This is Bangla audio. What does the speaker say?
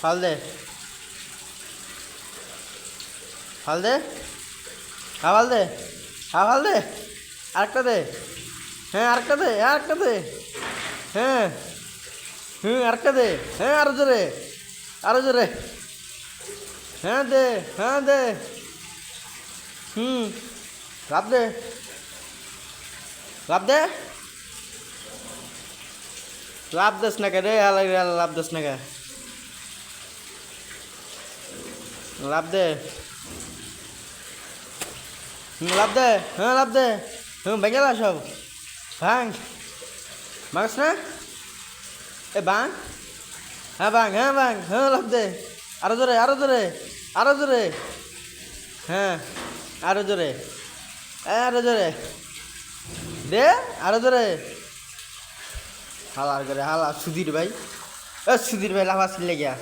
ফাল দে, ফাল দে, ফাল দে, ফাল দে, আরেকটা দে, হ্যাঁ আরেকটা দে, আরেকটা দে, হ্যাঁ আরেকটা দে, হ্যাঁ আরো জোরে, আরো জোরে, হ্যাঁ দে, হ্যাঁ দে, লাভ দে, লাভ দে, লাভ দিস না কে রে, লাভ দিস না কে, লাভ দে, লাভ দে, হ্যাঁ লাভ দে, ভেঙে যা সব, ভাঙ, ভাঙস না, এ ভাঙ, হ্যাঁ ভাঙ, হ্যাঁ ভাঙ, হ্যাঁ লাভ দে, আরো জোরে, আরো জোরে, আরো জোরে, হ্যাঁ আরো জোরে, আরো জোরে দে, আরো জোরে, হালা করে হালা সুধীর ভাই, সুধীর ভাই লাফা ছিলে গিয়া।